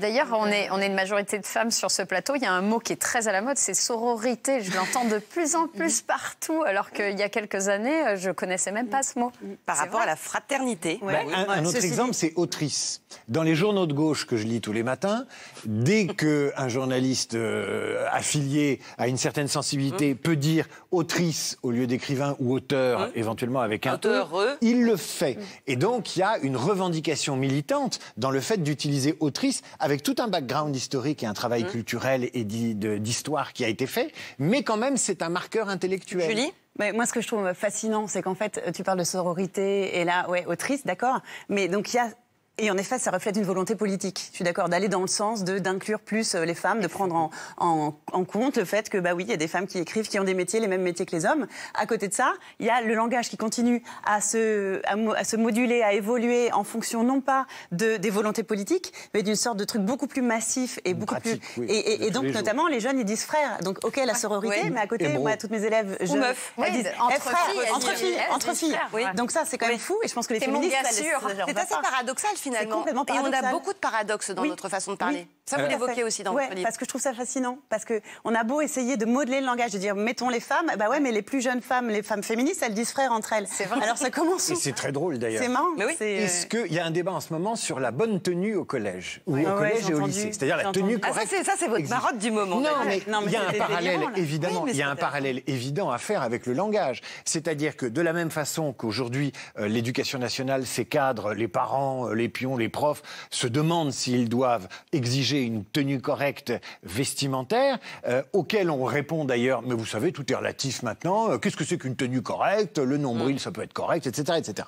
D'ailleurs, on est une majorité de femmes sur ce plateau. Il y a un mot qui est très à la mode, c'est sororité. Je l'entends de plus en plus partout, alors qu'il y a quelques années, je ne connaissais même pas ce mot. Par rapport à la fraternité. Un autre exemple, c'est autrice. Dans les journaux de gauche que je lis tous les matins, dès qu'un journaliste affilié à une certaine sensibilité peut dire autrice au lieu d'écrivain ou auteur, éventuellement avec un E, il le fait. Et donc, il y a une revendication militante dans le fait d'utiliser autrice avec tout un background historique et un travail culturel et d'histoire qui a été fait, mais quand même, c'est un marqueur intellectuel. Julie ? Mais moi, ce que je trouve fascinant, c'est qu'en fait, tu parles de sororité, et là, ouais, autrice, d'accord, mais donc il y a... Et en effet, ça reflète une volonté politique. Je suis d'accord, d'aller dans le sens d'inclure plus les femmes, de prendre en compte le fait que, bah oui, il y a des femmes qui écrivent, qui ont des métiers, les mêmes métiers que les hommes. À côté de ça, il y a le langage qui continue à se moduler, à évoluer en fonction non pas des volontés politiques, mais d'une sorte de truc beaucoup plus massif et beaucoup plus... Oui, et donc, notamment, les jeunes, ils disent frère. Donc, ok, la sororité, mais à côté, moi, toutes mes élèves jeunes, elles disent entre filles. Donc ça, c'est quand même fou. Et je pense que les féministes... C'est assez paradoxal, finalement. Et on a beaucoup de paradoxes dans notre façon de parler. Ça, vous l'évoquez aussi dans votre livre. Parce que je trouve ça fascinant. Parce qu'on a beau essayer de modeler le langage, de dire mettons les femmes, bah ouais, mais les plus jeunes femmes, les femmes féministes, elles disent frère entre elles. C'est vrai. Alors ça commence où? Et c'est très drôle d'ailleurs. C'est marrant. Mais oui. Est-ce qu'il y a un débat en ce moment sur la bonne tenue au collège ou au collège et au lycée? C'est-à-dire la tenue correcte. Ça, c'est votre marotte du moment. Non, mais il y a un parallèle, évidemment. Il y a un parallèle évident à faire avec le langage. C'est-à-dire que de la même façon qu'aujourd'hui, l'éducation nationale, ses cadres, les parents, les pions, les profs, se demandent s'ils doivent exiger une tenue correcte vestimentaire, auquel on répond d'ailleurs, mais vous savez, tout est relatif maintenant, qu'est-ce que c'est qu'une tenue correcte, le nombril, ça peut être correct, etc., etc.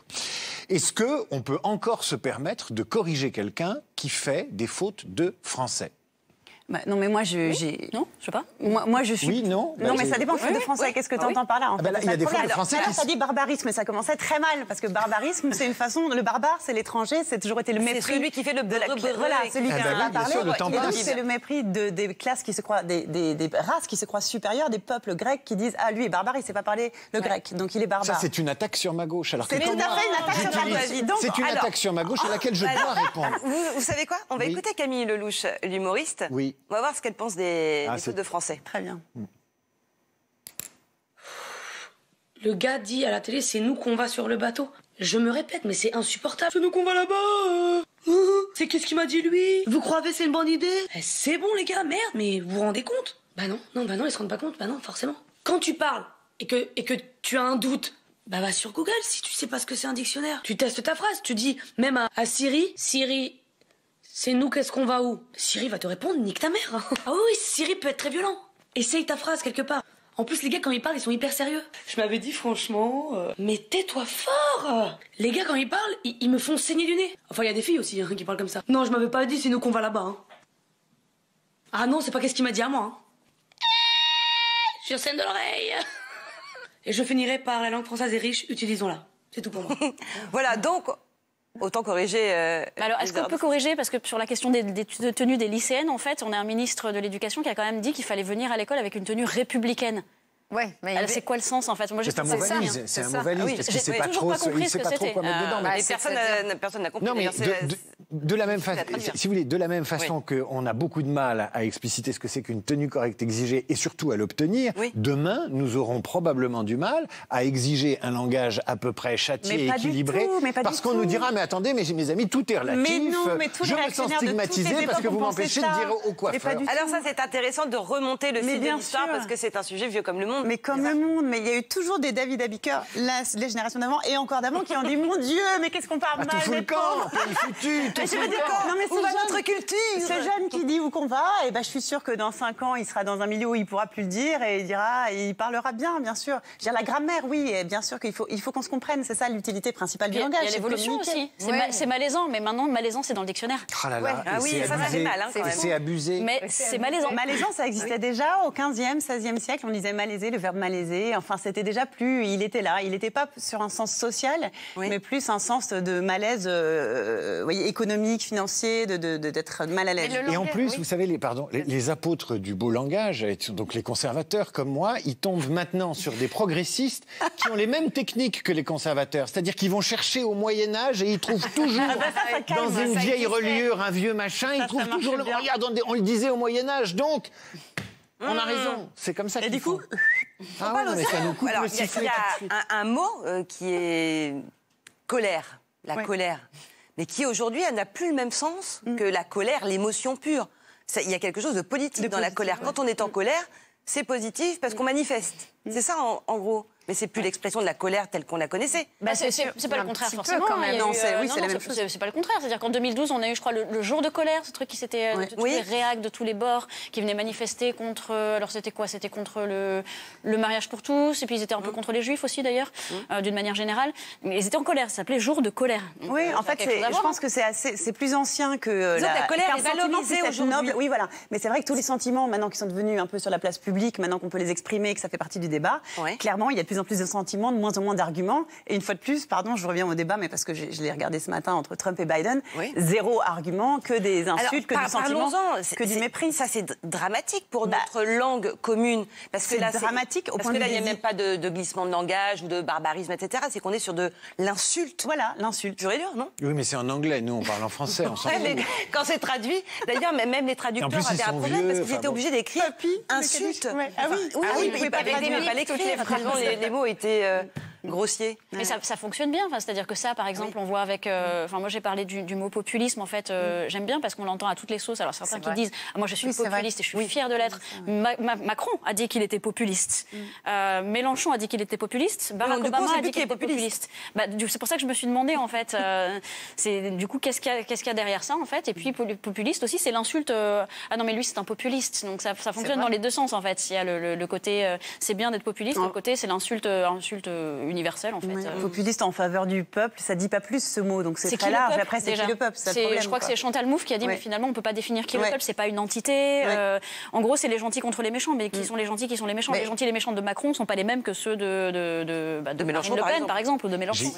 Est-ce qu'on peut encore se permettre de corriger quelqu'un qui fait des fautes de français? Bah, non, mais moi, Non, je sais pas. Moi, je suis... Oui, non. Non, mais ça dépend de faute de français. Qu'est-ce que tu entends par là, en fait? Il y a des fautes de français qui... Ça dit barbarisme, et ça commençait très mal, parce que barbarisme, c'est une façon... Le barbare, c'est l'étranger, c'est toujours été le mépris... C'est celui qui fait le Voilà, celui qui a parlé. Oui, c'est le mépris des classes qui se croient... des races qui se croient supérieures, des peuples grecs qui disent « Ah, lui est barbare, il ne sait pas parler le grec, donc il est barbare. » Ça, c'est une attaque sur ma gauche. C'est tout à fait une attaque sur ma gauche. C'est une attaque sur ma gauche à laquelle je dois répondre. Vous savez quoi? On va écouter Camille Lelouch, l'humoriste. Oui. On va voir ce qu'elle pense des fautes de français. Très bien. Le gars dit à la télé, c'est nous qu'on va sur le bateau. Je me répète, mais c'est insupportable. C'est nous qu'on va là-bas. C'est qu'est-ce qu'il m'a dit, lui? Vous croyez c'est une bonne idée? C'est bon, les gars, merde, mais vous vous rendez compte? Bah non, ils se rendent pas compte, bah non, forcément. Quand tu parles et que tu as un doute, bah va sur Google si tu sais pas ce que c'est un dictionnaire. Tu testes ta phrase, tu dis même à Siri, c'est nous, qu'est-ce qu'on va où? Siri va te répondre, nique ta mère. Ah oui, Siri peut être très violent. Essaye ta phrase quelque part. En plus, les gars, quand ils parlent, ils sont hyper sérieux. Je m'avais dit, franchement... Mais tais-toi fort! Les gars, quand ils parlent, ils me font saigner du nez. Enfin, il y a des filles aussi qui parlent comme ça. Non, je m'avais pas dit, c'est nous qu'on va là-bas. Hein. Ah non, c'est pas qu'est-ce qu'il m'a dit à moi. Hein. Je scène de l'oreille. Et je finirai par la langue française est riche, utilisons-la. C'est tout pour moi. Voilà, donc... Autant corriger... Alors, est-ce qu'on peut corriger? Parce que sur la question des tenues des lycéennes, en fait, on a un ministre de l'Éducation qui a quand même dit qu'il fallait venir à l'école avec une tenue républicaine. Ouais, mais alors, c'est quoi le sens, en fait? Moi, c'est un mot valise, c'est un mot valise, parce qu'il ne sait pas trop quoi mettre dedans. Personne n'a compris. Non, mais de la même façon, si vous voulez, de la même façon qu'on a beaucoup de mal à expliciter ce que c'est qu'une tenue correcte exigée et surtout à l'obtenir, demain, nous aurons probablement du mal à exiger un langage à peu près châtié et équilibré, parce qu'on nous dira, mais attendez, mes amis, tout est relatif, je me sens stigmatisé parce que vous m'empêchez de dire au coiffeur. Alors ça, c'est intéressant de remonter le fil de l'histoire, parce que c'est un sujet vieux comme le monde. Mais comme le monde, mais il y a eu toujours des David Abiker, les générations d'avant et encore d'avant, qui ont dit mon Dieu, mais qu'est-ce qu'on parle mal tout fout le camp, pays foutu, tout fout le camp. Non mais c'est notre culture. Ce jeune qui dit où qu'on va, et ben je suis sûre que dans 5 ans, il sera dans un milieu où il pourra plus le dire et il parlera bien sûr. Je veux dire, la grammaire, oui, et bien sûr qu'il faut qu'on se comprenne, c'est ça l'utilité principale du langage. Il y a l'évolution aussi. C'est malaisant, mais maintenant malaisant c'est dans le dictionnaire. Oh là là, ah oui, ça fait mal. C'est abusé. Mais c'est malaisant. Malaisant, ça existait déjà au 15e, 16e siècle, on disait malaisé. malaiser, le verbe malaiser. Enfin, c'était déjà plus... Il était là. Il n'était pas sur un sens social, mais plus un sens de malaise économique, financier, d'être mal à l'aise. Et en plus, vous savez, les apôtres du beau langage, donc les conservateurs comme moi, ils tombent maintenant sur des progressistes qui ont les mêmes techniques que les conservateurs. C'est-à-dire qu'ils vont chercher au Moyen-Âge et ils trouvent toujours, dans une vieille reliure, un vieux machin, ils trouvent toujours... Regarde, on le disait au Moyen-Âge, donc... On a raison, c'est comme ça qu'il faut. Ah ouais, mais ça nous coupe le sifflet. Il y a un mot qui est colère, la colère, mais qui aujourd'hui n'a plus le même sens que la colère, l'émotion pure. Il y a quelque chose de politique dans la colère. Quand on est en colère, c'est positif parce qu'on manifeste. C'est ça en gros. Mais c'est plus l'expression de la colère telle qu'on la connaissait. Bah c'est pas le contraire forcément. Quand même. Non, c'est la même chose. C'est pas le contraire. C'est-à-dire qu'en 2012, on a eu, je crois, le jour de colère, ce truc qui s'était tous les réacs de tous les bords qui venaient manifester contre. Alors c'était quoi? C'était contre le mariage pour tous. Et puis ils étaient un peu contre les juifs aussi d'ailleurs, d'une manière générale. Mais ils étaient en colère. Ça s'appelait jour de colère. Donc, oui, en fait, je pense que c'est plus ancien que la colère est valorisée aujourd'hui. Oui, voilà. Mais c'est vrai que tous les sentiments maintenant qui sont devenus un peu sur la place publique, maintenant qu'on peut les exprimer, que ça fait partie du débat. Clairement, il y a de plus en plus de sentiments, de moins en moins d'arguments. Et une fois de plus, pardon, je reviens au débat, mais parce que je l'ai regardé ce matin entre Trump et Biden, zéro argument, que des insultes, que du sentiment, que du mépris. Ça, c'est dramatique pour notre langue commune. Parce que là, c'est dramatique au point de vue. Parce que là, il n'y a même pas de glissement de langage ou de barbarisme, etc. C'est qu'on est sur de l'insulte. Voilà, l'insulte. Pur et dur, non? Oui, mais c'est en anglais. Nous, on parle en français. On s'en fout. Quand c'est traduit, d'ailleurs, même les traducteurs avaient un problème parce qu'ils étaient obligés d'écrire insulte. Ah oui, ils ne pouvaient pas l'écrire. Tellement les mots étaient grossier. Mais ça fonctionne bien, c'est-à-dire que ça, par exemple, on voit avec... moi, j'ai parlé du mot populisme, en fait, j'aime bien parce qu'on l'entend à toutes les sauces. Alors, certains qui disent « moi, je suis populiste et je suis fière de l'être ». Macron a dit qu'il était populiste. Mélenchon a dit qu'il était populiste. Barack Obama a dit qu'il était populiste. C'est pour ça que je me suis demandé, en fait, du coup, qu'est-ce qu'il y a derrière ça, en fait. Et puis, populiste aussi, c'est l'insulte ah non, mais lui, c'est un populiste. Donc, ça fonctionne dans les deux sens, en fait. Il y a le côté c'est bien d'être populiste, le côté c'est l'insulte universelle, en fait. Populiste en faveur du peuple, ça dit pas plus ce mot, donc c'est très large. Après, c'est qui le peuple, c'est le problème. Je crois que c'est Chantal Mouffe qui a dit mais finalement on peut pas définir qui est le peuple, c'est pas une entité. En gros, c'est les gentils contre les méchants, mais qui sont les gentils, qui sont les méchants. Les gentils et les méchants de Macron sont pas les mêmes que ceux de Marine Le Pen, par exemple, ou de Mélenchon.